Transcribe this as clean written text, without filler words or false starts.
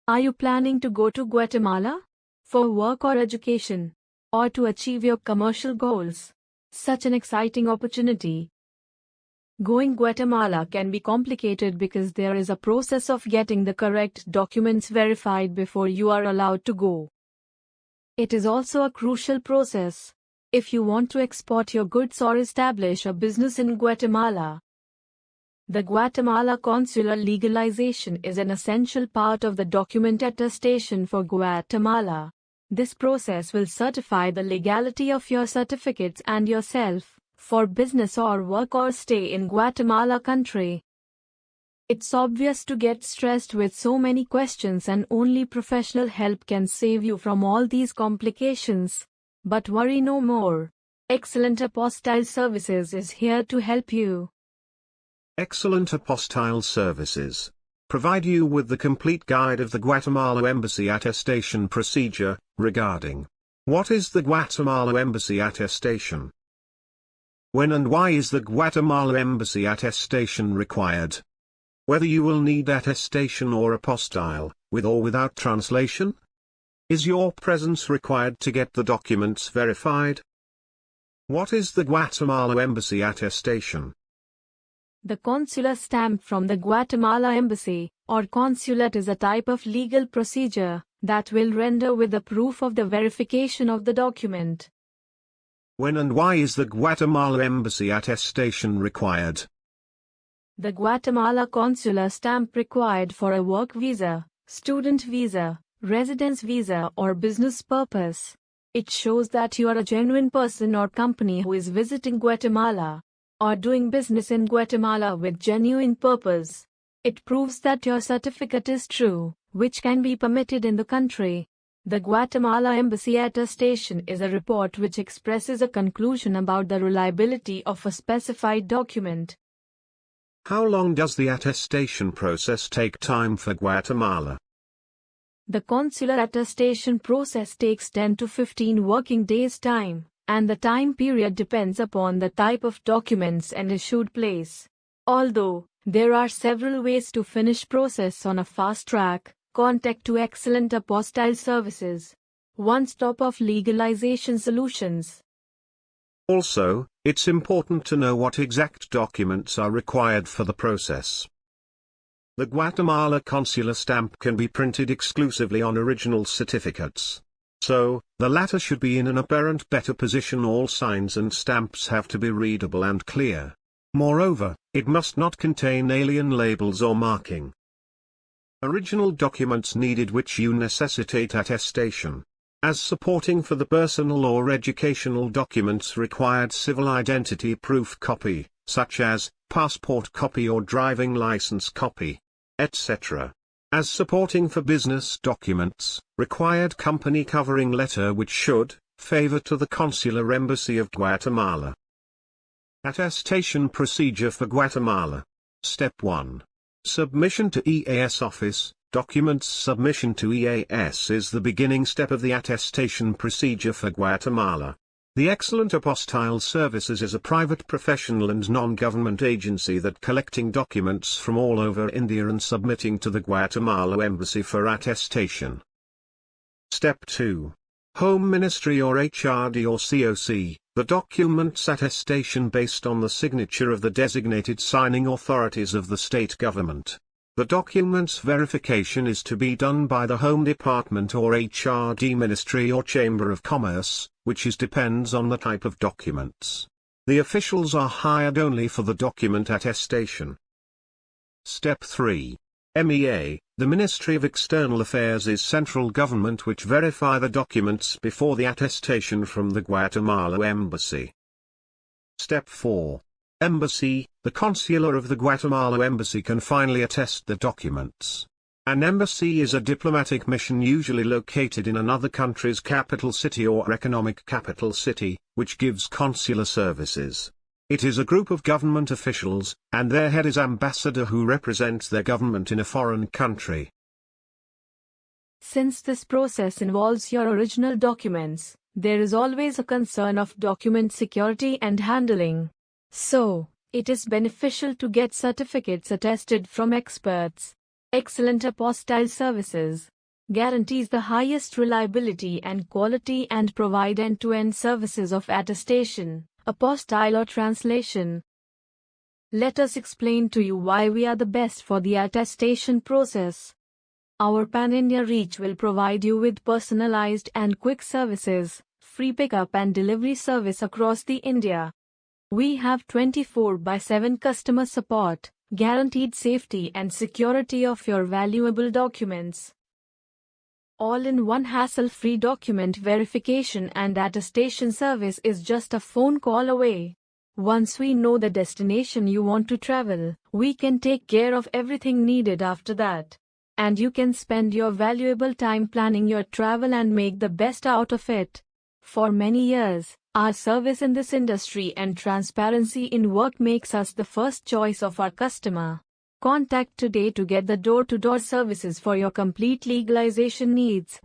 Are you planning to go to Guatemala? For work or education? Or to achieve your commercial goals? Such an exciting opportunity. Going Guatemala can be complicated because there is a process of getting the correct documents verified before you are allowed to go. It is also a crucial process if you want to export your goods or establish a business in Guatemala. The Guatemala consular legalization is an essential part of the document attestation for Guatemala. This process will certify the legality of your certificates and yourself for business or work or stay in Guatemala country. It's obvious to get stressed with so many questions, and only professional help can save you from all these complications. But worry no more. Excellent Apostille Services is here to help you. Excellent Apostille Services provide you with the complete guide of the Guatemala Embassy attestation procedure regarding what is the Guatemala Embassy attestation, when and why is the Guatemala Embassy attestation required, whether you will need attestation or apostille, with or without translation, is your presence required to get the documents verified. What is the Guatemala Embassy attestation? The consular stamp from the Guatemala Embassy, or consulate, is a type of legal procedure that will render with the proof of the verification of the document. When and why is the Guatemala Embassy attestation required? The Guatemala consular stamp required for a work visa, student visa, residence visa or business purpose. It shows that you are a genuine person or company who is visiting Guatemala or doing business in Guatemala with genuine purpose. It proves that your certificate is true, which can be permitted in the country. The Guatemala Embassy attestation is a report which expresses a conclusion about the reliability of a specified document. How long does the attestation process take time for Guatemala? The consular attestation process takes 10 to 15 working days time, and the time period depends upon the type of documents and issued place. Although there are several ways to finish process on a fast track, contact to Excellent Apostille Services, one stop of legalization solutions. Also, it's important to know what exact documents are required for the process. The Guatemala consular stamp can be printed exclusively on original certificates. So, the latter should be in an apparent better position. All signs and stamps have to be readable and clear. Moreover, it must not contain alien labels or marking. Original documents needed which you necessitate attestation. As supporting for the personal or educational documents required civil identity proof copy, such as passport copy or driving license copy, etc. As supporting for business documents, required company covering letter which should favor to the Consular Embassy of Guatemala. Attestation procedure for Guatemala. Step 1. Submission to EAS office. Documents submission to EAS is the beginning step of the attestation procedure for Guatemala. The Excellent Apostille Services is a private professional and non-government agency that collecting documents from all over India and submitting to the Guatemala Embassy for attestation. Step 2. Home Ministry or HRD or COC, the documents attestation based on the signature of the designated signing authorities of the state government. The documents verification is to be done by the Home Department or HRD Ministry or Chamber of Commerce, which depends on the type of documents. The officials are hired only for the document attestation. Step 3. MEA, the Ministry of External Affairs is central government which verify the documents before the attestation from the Guatemala Embassy. Step 4. Embassy, the consular of the Guatemala Embassy can finally attest the documents. An embassy is a diplomatic mission usually located in another country's capital city or economic capital city, which gives consular services. It is a group of government officials, and their head is ambassador who represents their government in a foreign country. Since this process involves your original documents, there is always a concern of document security and handling. So, it is beneficial to get certificates attested from experts. Excellent Apostille Services. guarantees the highest reliability and quality and provide end-to-end services of attestation, apostille or translation. Let us explain to you why we are the best for the attestation process. Our pan-India reach will provide you with personalized and quick services, free pickup and delivery service across the India. We have 24/7 customer support, guaranteed safety and security of your valuable documents. All-in-one hassle-free document verification and attestation service is just a phone call away. Once we know the destination you want to travel, we can take care of everything needed after that. And you can spend your valuable time planning your travel and make the best out of it. For many years, our service in this industry and transparency in work makes us the first choice of our customer. Contact today to get the door-to-door services for your complete legalization needs.